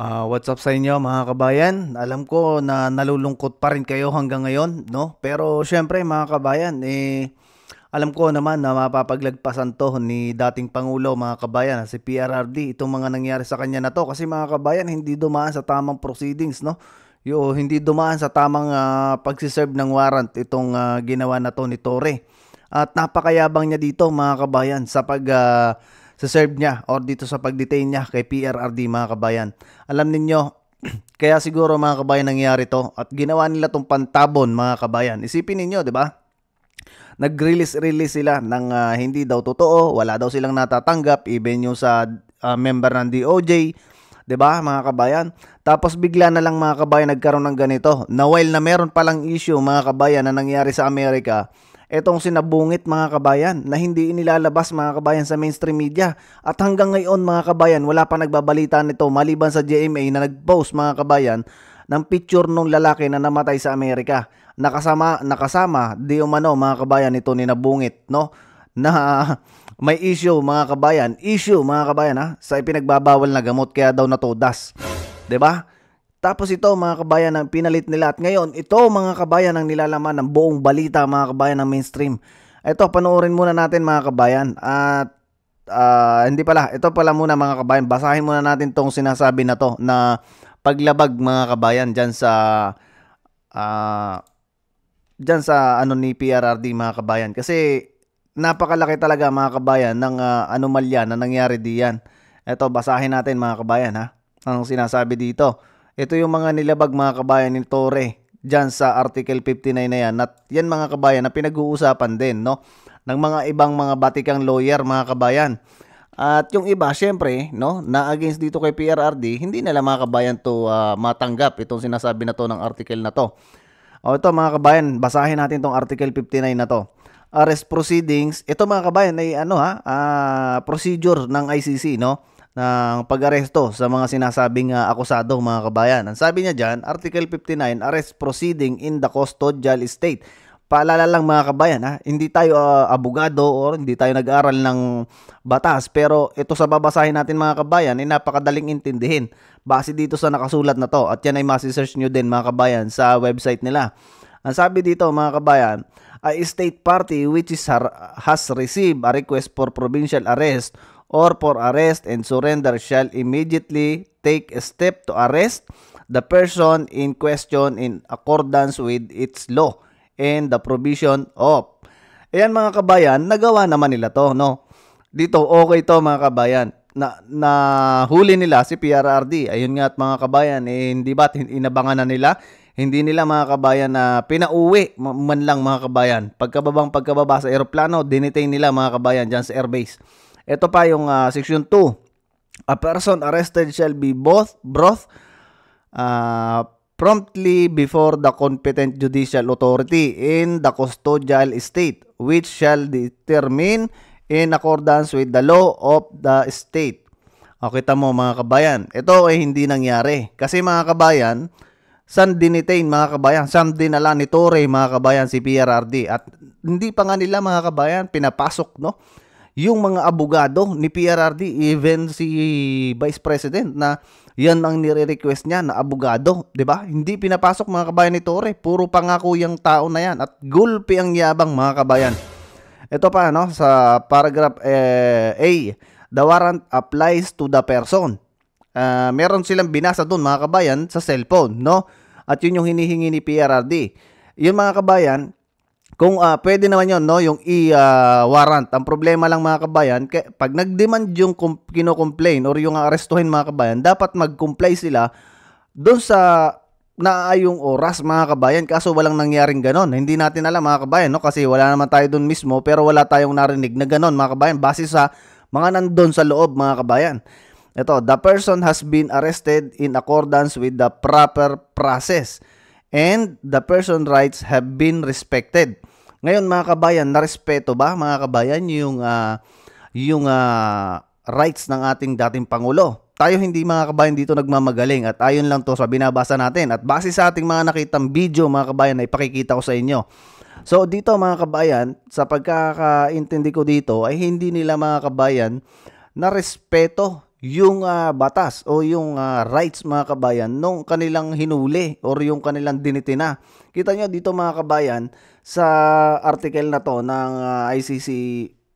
What's up sa inyo mga kabayan? Alam ko na nalulungkot pa rin kayo hanggang ngayon, no? Pero syempre mga kabayan, alam ko naman na mapapaglagpasan to ni dating Pangulo mga kabayan, si PRRD, itong mga nangyari sa kanya na to. Kasi mga kabayan, hindi dumaan sa tamang proceedings, no? Hindi dumaan sa tamang pagsiserve ng warrant itong ginawa na to ni Torre. At napakayabang niya dito mga kabayan sa serve niya or dito sa pag-detain niya kay PRRD mga kabayan. Alam ninyo, kaya siguro mga kabayan nangyari to at ginawa nila tong pantabon mga kabayan. Isipin ninyo, 'di ba? Nag-release sila ng hindi daw totoo, wala daw silang natatanggap even yung sa member ng DOJ, 'di ba mga kabayan? Tapos bigla na lang mga kabayan nagkaroon ng ganito. Na while na meron palang issue mga kabayan na nangyari sa Amerika, etong sinabungit mga kabayan na hindi inilalabas mga kabayan sa mainstream media. At hanggang ngayon mga kabayan, wala pa nagbabalita nito maliban sa GMA na nag-post mga kabayan ng picture nung lalaki na namatay sa Amerika. Nakasama di umano mga kabayan ito ni nabungit, no? Na may issue mga kabayan sa ipinagbabawal na gamot kaya daw natudas. 'Di ba? Tapos ito mga kabayan ang pinalit nila at ngayon ito mga kabayan ang nilalaman ng buong balita mga kabayan ng mainstream. Ito panoorin muna natin mga kabayan at hindi pala, ito pala muna mga kabayan, basahin muna natin tong sinasabi na to na paglabag mga kabayan ah, dyan sa ano ni PRRD mga kabayan kasi napakalaki talaga mga kabayan ng anomalya na nangyari diyan. Ito basahin natin mga kabayan ang sinasabi dito. Ito yung mga nilabag mga kabayan ni Torre dyan sa Article 59 na yan. At yan mga kabayan na pinag-uusapan din no ng mga ibang mga batikang lawyer mga kabayan. At yung iba syempre no na against dito kay PRRD, hindi nila mga kabayan to matanggap itong sinasabi na to ng article na to. O ito mga kabayan, basahin natin tong Article 59 na to. Arrest proceedings, ito mga kabayan ay procedure ng ICC no ng pag-aresto sa mga sinasabing akusado mga kabayan. Ang sabi niya diyan, Article 59, arrest proceeding in the custodial state. Paalala lang mga kabayan hindi tayo abogado or hindi tayo nag-aral ng batas pero ito sa babasahin natin mga kabayan ay napakadaling intindihin base dito sa nakasulat na to at yan ay masi-search nyo din mga kabayan sa website nila. Ang sabi dito mga kabayan, a state party which has received a request for provincial arrest or for arrest and surrender shall immediately take a step to arrest the person in question in accordance with its law and the provision of. Ayan mga kabayan, nagawa naman nila to, no? Dito, okay to mga kabayan. Na huli nila si PRRD. Ayun nga at mga kabayan, hindi ba inabangan na nila? Hindi nila mga kabayan na pinauwi man lang mga kabayan. Pagkababa sa eroplano, dinitain nila mga kabayan dyan sa airbase. Ito pa yung section 2. A person arrested shall be brought promptly before the competent judicial authority in the custodial state, which shall determine in accordance with the law of the state. O kita mo mga kabayan, ito ay hindi nangyari. Kasi mga kabayan, saan dinitain mga kabayan? Saan dinala ni Torre mga kabayan si PRRD? At hindi pa nga nila mga kabayan pinapasok no yung mga abogado ni PRRD, even si Vice President na yan ang nire-request niya na abogado, 'di ba? Hindi pinapasok mga kabayan ni Torre, puro pangako yung tao na yan at gulpi ang yabang mga kabayan. Ito pa no sa paragraph A, the warrant applies to the person. Meron silang binasa doon mga kabayan sa cellphone, no? At yun yung hinihingi ni PRRD. Yun mga kabayan, kung pwede naman yun, no, yung warrant. Ang problema lang mga kabayan, pag nag-demand yung kino-complain or yung arestuhin mga kabayan, dapat mag-comply sila doon sa naayong oras mga kabayan. Kaso walang nangyaring ganon. Hindi natin alam mga kabayan, no, kasi wala naman tayo doon mismo pero wala tayong narinig na ganon mga kabayan base sa mga nandun sa loob mga kabayan. Ito, the person has been arrested in accordance with the proper process and the person rights have been respected. Ngayon mga kabayan, narespeto ba mga kabayan yung rights ng ating dating Pangulo? Tayo hindi mga kabayan dito nagmamagaling at ayon lang to sa binabasa natin at base sa ating mga nakitang video mga kabayan na ipakikita ko sa inyo. So dito mga kabayan, sa pagkakaintindi ko dito ay hindi nila mga kabayan na respeto yung batas o yung rights mga kabayan nung kanilang hinuli or yung kanilang dinitina. Kita nyo dito mga kabayan sa article na to ng ICC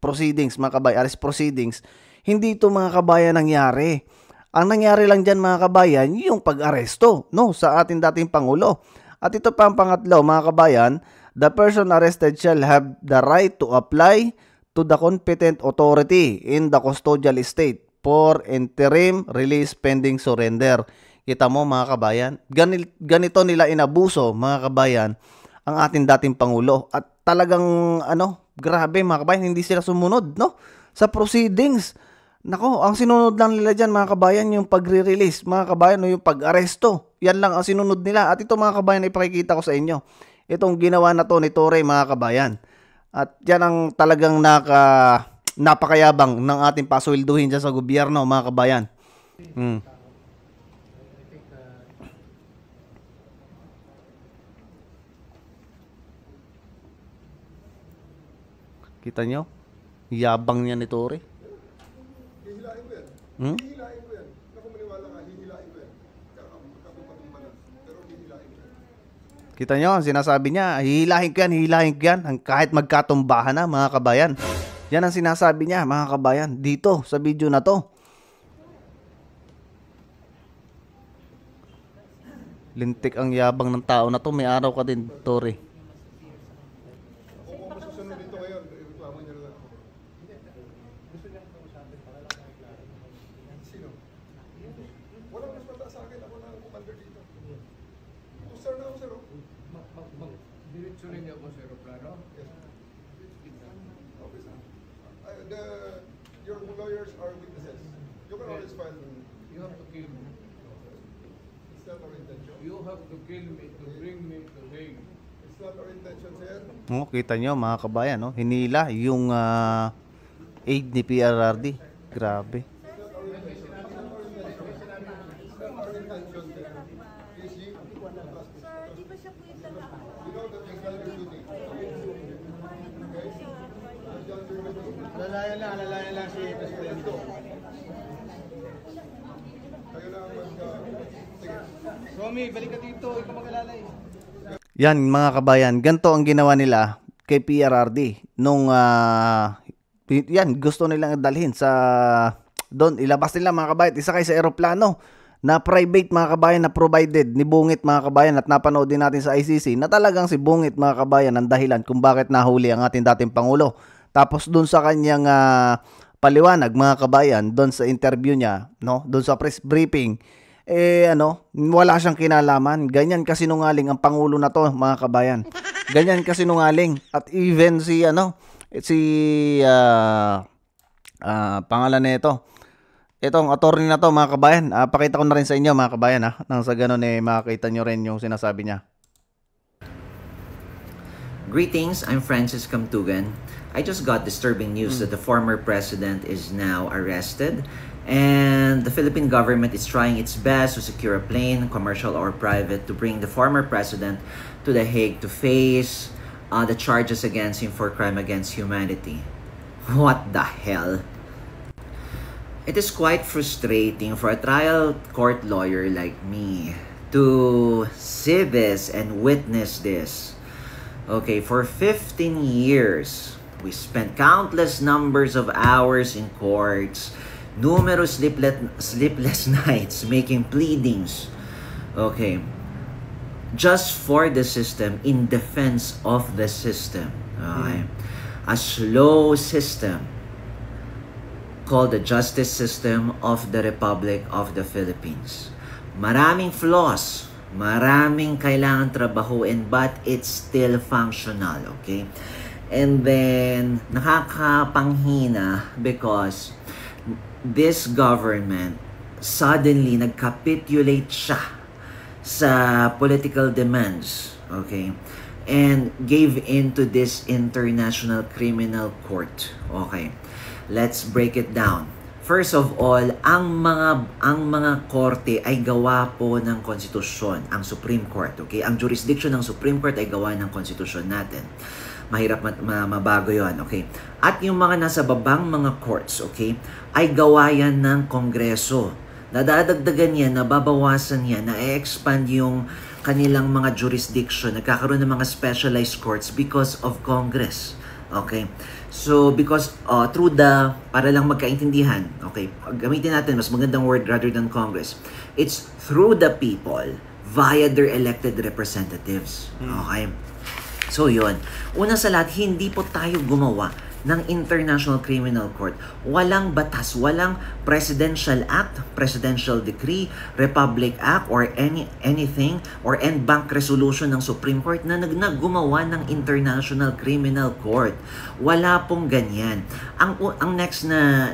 proceedings mga kabayan, arrest proceedings, hindi ito mga kabayan nangyari. Ang nangyari lang dyan mga kabayan, yung pag-aresto no, sa ating dating Pangulo. At ito pa ang pangatlo mga kabayan, the person arrested shall have the right to apply to the competent authority in the custodial estate for interim release pending surrender. Kita mo mga kabayan, ganito nila inabuso mga kabayan ang ating dating Pangulo. At talagang grabe mga kabayan, hindi sila sumunod no sa proceedings. Nako, ang sinunod lang nila dyan mga kabayan yung pagre-release mga kabayan o yung pag-aresto. Yan lang ang sinunod nila. At ito mga kabayan ipakikita ko sa inyo. Itong ginawa na to ni Torre mga kabayan. At yan ang talagang napakayabang ng ating paswelduhin dyan sa gobyerno mga kabayan. Kita nyo? Yabang niya ni Torre. Hihilain ko yan. Hihilain ko yan. Naku, maniwala ka, hihilain ko yan. Kapatumba na. Pero hihilain ko yan. Kita nyo, ang sinasabi niya, hihilahin ko yan, kahit magkatumbahan na mga kabayan. Yan ang sinasabi niya mga kabayan dito sa video na to. Lintik ang yabang ng tao na to, may araw ka din, Torre. Kung masusunod dito ngayon, reklamo niyo na ako. Sino? Walang mas mata sa akin. Ako na ang commander dito. Ito, sir na ako, sir. Diretso rin niyo ako sa aeroplano? Yes. Okay, sir. Your lawyers are witnesses. You can always file. You have to kill me. It's not our intention. You have to kill me to bring me to Hague. It's not our intention, sir. Kita nyo mga kabayan, no? Hinila yung aid ni PRRD. Grabe. Alalayan lang si Presidente. Kayo lang sige. Romy, balik ka dito. Ikaw mag-alalay. Yan mga kabayan, ganito ang ginawa nila kay PRRD nung yan gusto nilang dalhin sa doon, ilabas nila mga kabayan, isakay sa eroplano na private mga kabayan na provided ni Bungit mga kabayan, at napanood din natin sa ICC na talagang si Bungit mga kabayan ang dahilan kung bakit nahuli ang ating dating Pangulo. Tapos doon sa kanyang paliwanag mga kabayan, doon sa interview niya, no, doon sa press briefing, wala siyang kinalaman. Ganyan kasinungaling ang Pangulo na to mga kabayan. Ganyan kasinungaling. At even pangalan nito, itong attorney na to mga kabayan, pakita ko na rin sa inyo mga kabayan nang sa ganun makita nyo rin yung sinasabi niya. Greetings, I'm Francis Camtugan. I just got disturbing news that the former president is now arrested, and the Philippine government is trying its best to secure a plane, commercial or private, to bring the former president to The Hague to face the charges against him for crime against humanity. What the hell? It is quite frustrating for a trial court lawyer like me to see this and witness this. Okay, for 15 years, we spent countless numbers of hours in courts, numerous sleepless nights making pleadings, okay, just for the system, in defense of the system. Okay? A slow system called the justice system of the Republic of the Philippines. Maraming flaws, maraming kailangan trabahuin, but it's still functional, okay? And then, nakakapanghina because this government suddenly nagcapitulate siya sa political demands, okay? And gave in to this International Criminal Court, okay? Let's break it down. First of all, ang mga korte ay gawa po ng konstitusyon, ang Supreme Court, okay? Ang jurisdiction ng Supreme Court ay gawa ng konstitusyon natin. mahirap mabago yon, okay? At yung mga nasa babang mga courts, okay, ay gawa yan ng Kongreso. Nadadagdagan yan, nababawasan yan, na-expand yung kanilang mga jurisdiction, nagkakaroon ng mga specialized courts because of Congress. Okay? So, because para lang magkaintindihan, okay, gamitin natin mas magandang word rather than Congress. It's through the people via their elected representatives. Okay? So, yun. Una sa lahat, hindi po tayo gumawa ng International Criminal Court. Walang batas, walang Presidential Act, Presidential Decree, Republic Act, or anything, or en banc resolution ng Supreme Court na gumawa ng International Criminal Court. Wala pong ganyan. Ang next na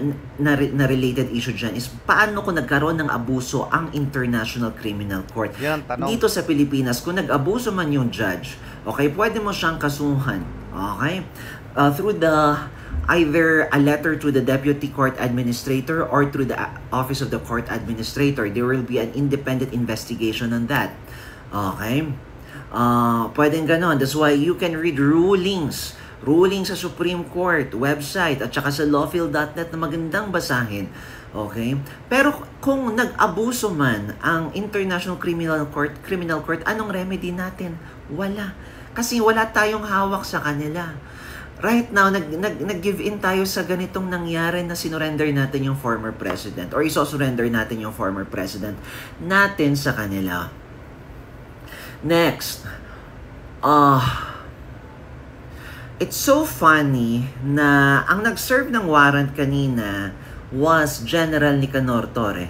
related issue dyan is paano kung nagkaroon ng abuso ang International Criminal Court. Yan, tanong. Dito sa Pilipinas, kung nag-abuso man yung judge, okay, pwede mo siyang kasuhan. Okay? Through either a letter to the Deputy Court Administrator or through the Office of the Court Administrator. There will be an independent investigation on that. Okay? Pwedeng ganon. That's why you can read rulings sa Supreme Court website at saka sa lawfield.net na magandang basahin. Okay? Pero kung nag-abuso man ang International Criminal Court, anong remedy natin? Wala. Kasi wala tayong hawak sa kanila. Right now, nag-give in tayo sa ganitong nangyari na sinurrender natin yung former president or iso-surrender natin yung former president natin sa kanila. Next, it's so funny na ang nag-serve ng warrant kanina was General Nicanor Torre.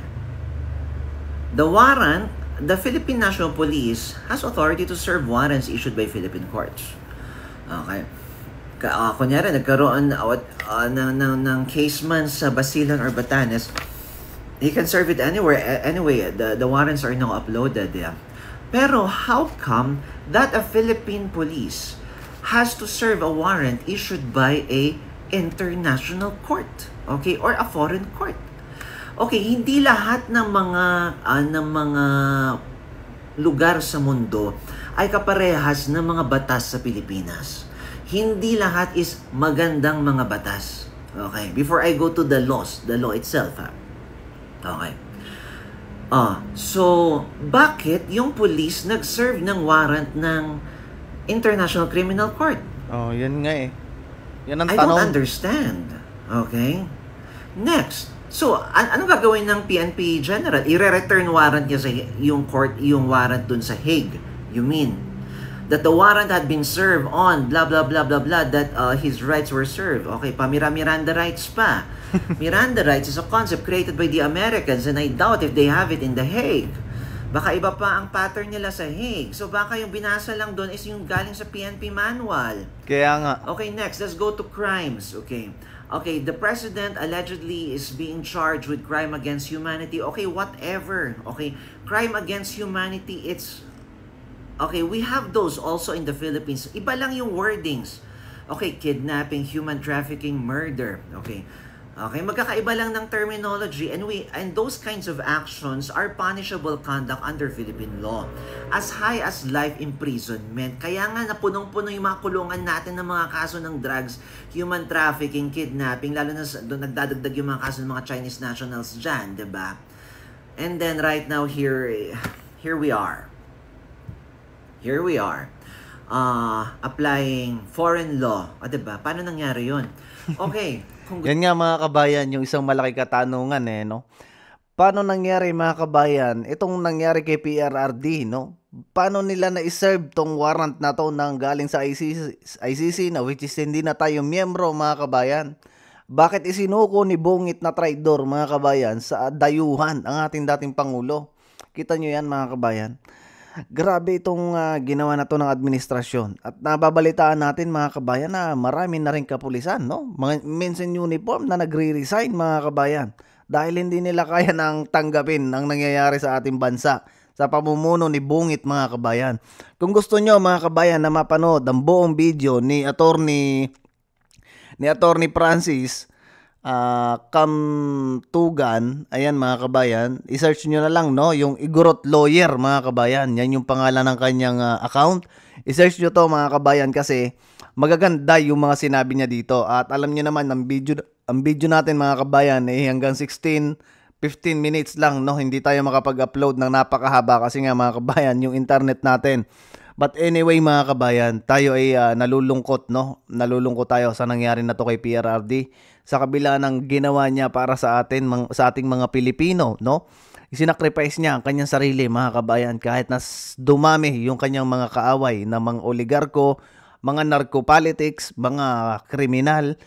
The warrant, the Philippine National Police has authority to serve warrants issued by Philippine courts. Okay. Kunyari, nagkaroon ng case man sa Basilan or Batanes, he can serve it anywhere. Anyway, the warrants are now uploaded. Yeah. Pero how come that a Philippine police has to serve a warrant issued by a international court, okay, or a foreign court? Okay, hindi lahat ng mga lugar sa mundo ay kaparehas ng mga batas sa Pilipinas. Hindi lahat is magandang mga batas. Okay, before I go to the law itself, ha? Okay. So, bakit yung police nag-serve ng warrant ng International Criminal Court? Oh, yan nga eh. Yan ang I tanong. don't understand. Okay? Next. So, anong gagawin ng PNP General? I-return warrant niya sa yung warrant dun sa Hague. You mean that the warrant had been served on blah blah blah blah blah, that his rights were served. Okay, Miranda rights pa. Miranda rights is a concept created by the Americans and I doubt if they have it in The Hague. Baka iba pa ang pattern nila sa Hague. So baka yung binasa lang doon is yung galing sa PNP manual. Kaya nga. Okay, next, let's go to crimes. Okay, the president allegedly is being charged with crime against humanity. Okay, whatever. Okay, crime against humanity, okay, we have those also in the Philippines. Iba lang yung wordings. Okay, kidnapping, human trafficking, murder. Okay, magkakaiba lang ng terminology, and those kinds of actions are punishable conduct under Philippine law. As high as life imprisonment. Kaya nga napunong-puno yung mga kulungan natin ng mga kaso ng drugs, human trafficking, kidnapping, lalo na doon nagdadagdag yung mga kaso ng mga Chinese nationals dyan, diba? And then right now, here we are. Applying foreign law. Diba? Paano nangyari yun? Okay. Yan nga mga kabayan, yung isang malaki katanungan eh, no? Paano nangyari mga kabayan, itong nangyari kay PRRD, no? Paano nila na-serve tong warrant na to nang galing sa ICC na which is hindi na tayo miyembro mga kabayan? Bakit isinuko ni Bungit na traidor mga kabayan sa dayuhan ang ating dating Pangulo? Kita nyo yan mga kabayan. Grabe itong ginawa na to ng administrasyon. At nababalitaan natin mga kabayan na marami na rin kapulisan, no? Mga men's in uniform na nagre-resign mga kabayan. Dahil hindi nila kaya nang tanggapin ang nangyayari sa ating bansa sa pamumuno ni Bungit mga kabayan. Kung gusto nyo mga kabayan na mapanood ang buong video ni Attorney Francis Kamtugan, ayan mga kabayan, i-search nyo na lang, no, yung Igorot Lawyer mga kabayan, yan yung pangalan ng kanyang account. I-search nyo to mga kabayan kasi magaganda yung mga sinabi niya dito. At alam niyo naman, ang video natin mga kabayan hanggang 15 minutes lang, no? Hindi tayo makapag-upload ng napakahaba kasi nga mga kabayan, yung internet natin. But anyway mga kabayan, tayo ay nalulungkot, no? Nalulungkot tayo sa nangyari na to kay PRRD sa kabila ng ginawa niya para sa atin, sa ating mga Pilipino, no? Isinakripice niya ang kanyang sarili mga kabayan kahit dumami yung kanyang mga kaaway na mga oligarko, mga narco-politics, mga kriminal.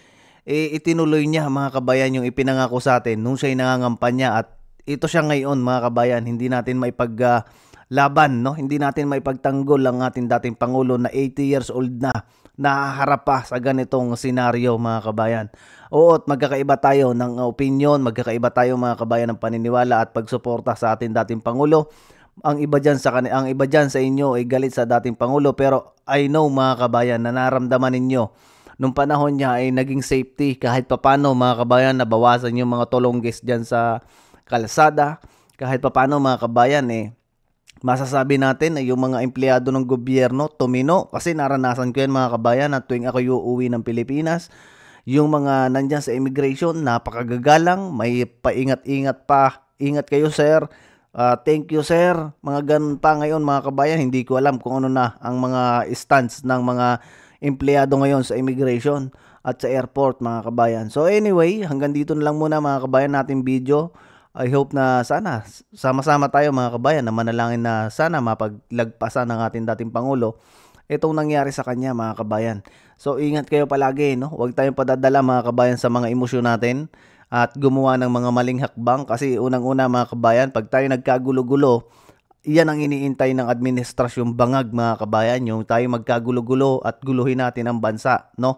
Itinuloy niya mga kabayan yung ipinangako sa atin nung siya'y nangangampanya, at ito siya ngayon mga kabayan, hindi natin maipaglaban, no? Hindi natin maipagtanggol ang ating dating Pangulo na 80 years old na nahaharap pa sa ganitong senaryo mga kabayan. Oo, at magkakaiba tayo ng opinion, magkakaiba tayo mga kabayan ng paniniwala at pagsuporta sa ating dating Pangulo. Ang iba dyan sa inyo ay galit sa dating Pangulo, pero I know mga kabayan na naramdaman ninyo nung panahon niya ay naging safety kahit papano mga kabayan, nabawasan yung mga tulonggis dyan sa kalsada. Kahit papano mga kabayan masasabi natin na yung mga empleyado ng gobyerno tumino, kasi naranasan ko yan mga kabayan at tuwing ako uuwi ng Pilipinas, yung mga nandyan sa immigration napakagagalang, may paingat-ingat pa, ingat kayo sir, thank you sir, mga ganun pa. Ngayon mga kabayan, hindi ko alam kung ano na ang mga stance ng mga empleyado ngayon sa immigration at sa airport mga kabayan. So anyway, hanggang dito na lang muna mga kabayan nating video. I hope na sana sama-sama tayo mga kabayan na manalangin na sana mapaglagpasan ng ating dating Pangulo itong nangyari sa kanya mga kabayan. So ingat kayo palagi, no? Huwag tayong padadala mga kabayan sa mga emosyon natin at gumawa ng mga maling hakbang, kasi unang-una mga kabayan, pag tayo nagkagulo-gulo, iyan ang iniintay ng administrasyong bangag mga kabayan, yung tayo magkagulo-gulo at guluhin natin ang bansa, no?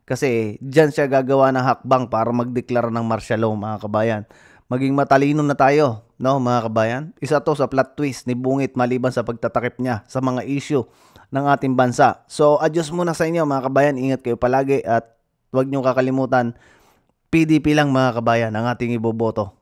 Kasi diyan siya gagawa ng hakbang para magdeklara ng martial law mga kabayan. Maging matalino na tayo, no mga kabayan? Isa to sa plot twist ni Bungit maliban sa pagtatakip niya sa mga issue ng ating bansa. So adios muna sa inyo mga kabayan, ingat kayo palagi at huwag niyo kakalimutan, PDP lang mga kabayan ang ating iboboto.